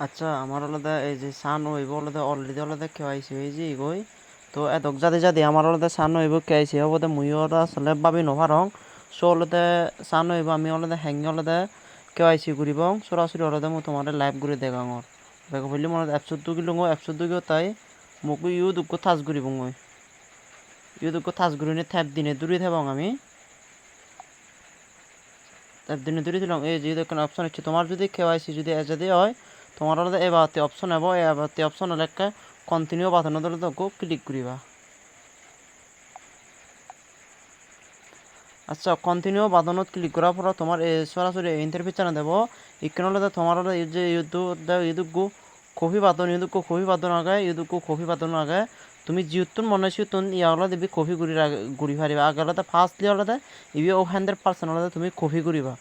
আচ্ছা আমার আলাদা এই যে সান হইব আলাদা অলরেডি আলাদা কেওয়াইসি হয়েছি গই তো এতক যাতে যাতে আমার আলাদা সান হইব কেওয়াইসি হব দে মুই ওরা আসলে ভাবি নভারং সো আলাদা সান হইব আমি আলাদা হ্যাঙ্গি আলাদা কেওয়াইসি করিব সরাসরি আলাদা মো তোমার লাইভ ঘুরে দেখাঙর দেখো বললি মনে অ্যাপসুর দুগি লঙ্গ অ্যাপসুর দুগিও তাই মোক ইউটিউবকে থাজ করিব মই ইউটিউবকে থাজ করি নি থ্যাপ দিনে দূরে থাকবাং আমি থ্যাপ দিনে দূরে দিলাম এই যে দেখুন অপশন হচ্ছে তোমার যদি কেওয়াইসি যদি যদি হয় তোমার আলাদা এবারতে অপশন হব এবারতে অপশন হলে একটা কন্টিনিউ বাটন ধরে তোকে ক্লিক করিবা আচ্ছা কন্টিনিউ বাটনত ক্লিক করার পর তোমার সরাসরি ইন্টারফেস জানা দেব এখানে হলে তোমার হলে এই যে ইউদুগু কফি বাটন আগে ইউদুগু কফি বাটন আগে তুমি জিউতুন মনে সিউতুন ইয়া হলে দিবি কফি গুড়ি ফারিবা আগে হলে ফার্স্ট দিয়ে হলে ইবি ও 100% হলে তুমি কফি করিবা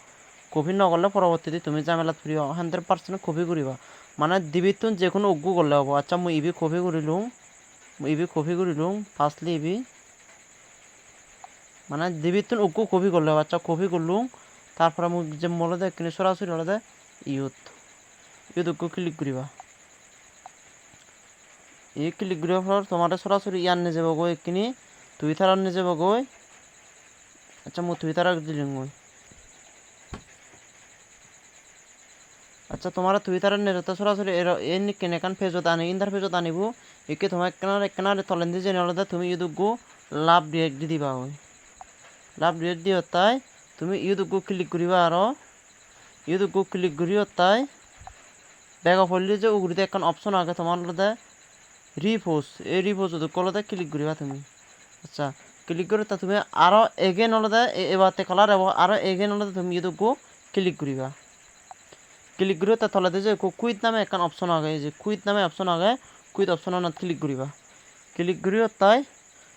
কফি নগরলে পরবর্তীতে তুমি ঝামেলাত ফ্রি 100% কফি করিবা মানে দিবিতুন যে কোনো উগ্গু করলে হবো আচ্ছা মই ইবি কফি করিলুম ফার্স্টলি ইবি মানে দিবিতুন উগ্গু কফি করলে হবো আচ্ছা কফি করলুম তারপরে মুই যে মলে দেয় কিনে সরাসরি হলে দেয় ইউথ উগ্গু ক্লিক করিবা এই ক্লিক করার পর তোমার সরাসরি ইয়ার নিয়ে যাব গই কিনি টুইটার নিয়ে যাব গই আচ্ছা মই টুইটার দিলিম গই আচ্ছা তোমার টুইটারের নেতা সরাসরি এর কেন এখান পেজত আনি ইন্টার পেজত আনিব একে তোমার একনারে তলেন দিয়ে জেনে আলাদা তুমি ইউদুগু লাভ ডিরেক্ট দি দিবা হয় লাভ ডিরেক্ট দিও তাই তুমি ইউদুগু ক্লিক করিবা আর ইউদুগু ক্লিক করিও তাই দেখা পড়লি যে উগরিতে এখন অপশন আগে তোমার আলাদা রিপোস্ট এই রিপোস্ট কলতে ক্লিক করিবা তুমি আচ্ছা ক্লিক করে তা তুমি আরও এগেন আলাদা এবারতে কালার এবং আরও এগেন আলাদা তুমি ইউদুগু ক্লিক করিবা ক্লিক করিও তা তলাতে যে কুইট নামে এখন অপশন আগে যে কুইট নামে অপশন আগে কুইট অপশন ক্লিক করিবা ক্লিক করিও তাই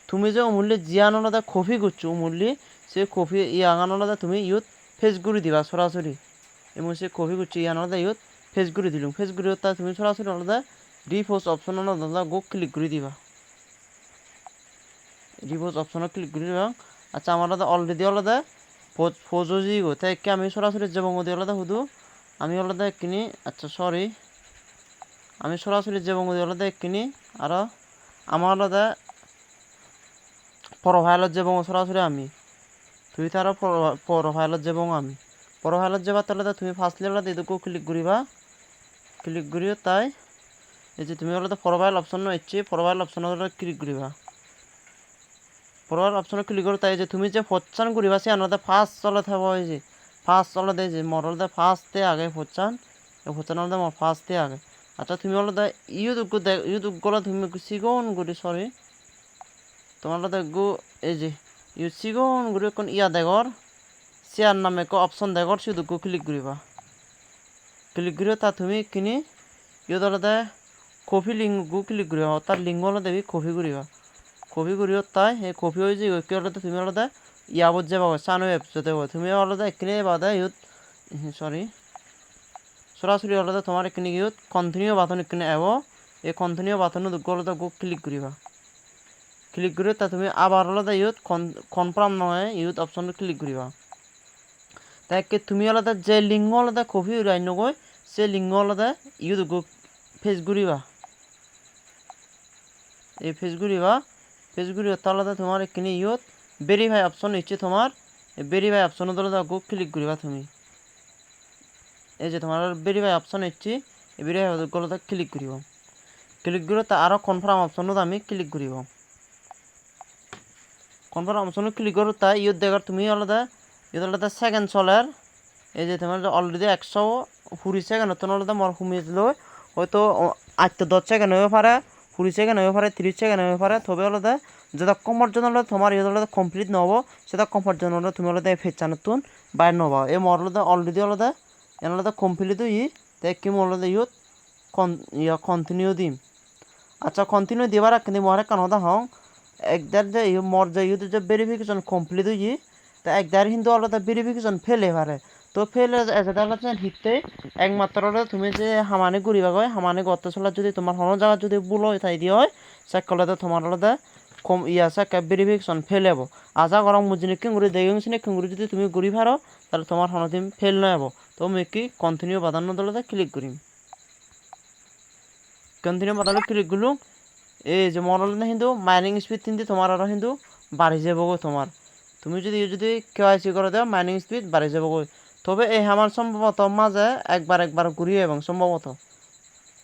তুমি যে অমূল্যে জিয়ান আলাদা কফি করছো অমূল্যে সে কফি আগান আলাদা তুমি ইউথ ফেস করে দিবা সরাসরি এবং সে কফি করছো ইয়ান আলাদা ইউথ ফেস করে দিলুম ফেস করিও তাই তুমি সরাসরি আলাদা রিপোস্ট অপশন আলাদা গো ক্লিক করে দিবা রিপোস্ট অপশন ক্লিক করে দিবা আচ্ছা আমার আলাদা অলরেডি আলাদা ফোজি গো তাই কি আমি সরাসরি যাব মধ্যে আলাদা শুধু আমি আলাদা কিনি আচ্ছা সরি আমি সরাসরি যে বঙ্গ আলাদা কিনি আর আমার আলাদা প্রোফাইলত যে বঙ্গ সরাসরি আমি টুইটার প্রোফাইলত যে বঙ্গ আমি প্রোফাইলত যাবা তাহলে তুমি ফার্স্টলি আলাদা এদিকেও ক্লিক করিবা ক্লিক করিও তাই এই যে তুমি আলাদা প্রোফাইল অপশন ইচ্ছে প্রোফাইল অপশন ক্লিক করিবা প্রোফাইল অপশন ক্লিক করো তাই যে তুমি যে ফোচ্চান করিবা সে আলাদা ফার্স্ট চলে থাকবো এই যে ফার্স্ট আলাদা এই যে মোর আলাদা ফার্স্টে আগে ফোচ্চান আলাদা মোর ফার্স্টে আগে আচ্ছা তুমি আলাদা ইউটিউব গলা তুমি সিগন গুটি সরি তোমার আলাদা গো এই যে সিগন গুটি কোন ইয়া দেখর শেয়ার নামে কো অপশন দেখর শুধু গো ক্লিক করিবা ক্লিক করিও তা তুমি কিনি ইউদ আলাদা কফি লিঙ্ক গো ক্লিক করিবা তার লিঙ্ক আলাদা কফি করিবা কপি করিও তাই সেই কপি হয়ে যে কি আলাদা তুমি আলাদা ইয়াবত যাবা সানো এপসতে তুমি আলাদা এখানে বাদা ইউত সরি সরাসরি আলাদা তোমার এখানে ইউত কন্টিনিউ বাটন এখানে আব এই কন্টিনিউ বাটন আলাদা গো ক্লিক করিবা ক্লিক করিও তা তুমি আবার আলাদা ইউত কনফার্ম নয় ইউত অপশন ক্লিক করিবা তাই তুমি আলাদা যে লিঙ্ক আলাদা কপি রাইন গই সে লিঙ্ক আলাদা ইউত গো ফেস করিবা এই ফেস করিবা পেজগুলি আলাদা তোমার এখানে ইয়ত ভেরিফাই অপশন ইচ্ছে তোমার ভেরিফাই অপশন আলাদা গো ক্লিক করিবা তুমি এই যে তোমার ভেরিফাই অপশন ইচ্ছে এই ভেরিফাই আলাদা ক্লিক করিব ক্লিক করে তা আরও কনফার্ম অপশন আমি ক্লিক করিব কনফার্ম অপশন ক্লিক করো তাই ইয়ত দেখার তুমি আলাদা আলাদা সেকেন্ড চলার এই যে তোমার অলরেডি 120 সেকেন্ড তো আলাদা মর কমিয়েছিল হয়তো 8-10 সেকেন্ড হয়ে পারে 20 সেকেন্ড হয়ে পারে 30 সেকেন্ড হয়ে পারে তবে আলাদা যেটা কমর জন্য হলে তোমার ইয়ে আলাদা কমপ্লিট নহব সেটা কমফর্ট জন্য হলে তুমি আলাদা ফের চানুন বাইর নহবা এই মর আলাদা অলরেডি আলাদা আলাদা কমপ্লিট হই তাই কি মর আলাদা ইয়ত কন্টিনিউ দিম আচ্ছা কন্টিনিউ দিবার কিন্তু মরে কানদা হং একদার যে মর যে ইউতে যে ভেরিফিকেশন কমপ্লিট হই তা একদার কিন্তু আলাদা ভেরিফিকেশন ফেলে পারে তো ফেলে এসে আলাদা হিতে একমাত্র তুমি যে হামানে ঘুরিবা গয় হামানে গত চলা যদি তোমার কোনো জায়গা যদি ভুল হয় তাই দিয়ে হয় চেক করলে তোমার আলাদা কম ইয়া চেক ভেরিফিকেশন ফেল হব আজা গরম মুজিনে কেঙ্গুরি দেখে কেঙ্গুরি যদি তুমি ঘুরি পারো তাহলে তোমার কোনো দিন ফেল নয় হব তো আমি কি কন্টিনিউ বাধান্য দলতে ক্লিক করিম কন্টিনিউ বাতালো ক্লিক গুলো এই যে মরল না কিন্তু মাইনিং স্পিড কিন্তু তোমার আরো কিন্তু বাড়ি যাব তোমার তুমি যদি কেওয়াইসি করে দাও মাইনিং স্পিড বাড়ি যাব তবে এই আমার সম্ভবত মাঝে একবার ঘুরিয়ে এবং সম্ভবত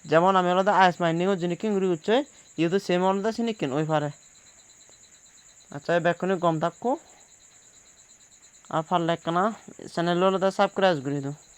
যেমন আমি আলাদা আইস মাইনিংও যিনি কিং ঘুরি উঠছে ইউতো সেম আলাদা চিনি কিন ওই পারে আচ্ছা ব্যাকুনি গম থাকো আর পারলে একটা চ্যানেল আলাদা সাবস্ক্রাইব করে দাও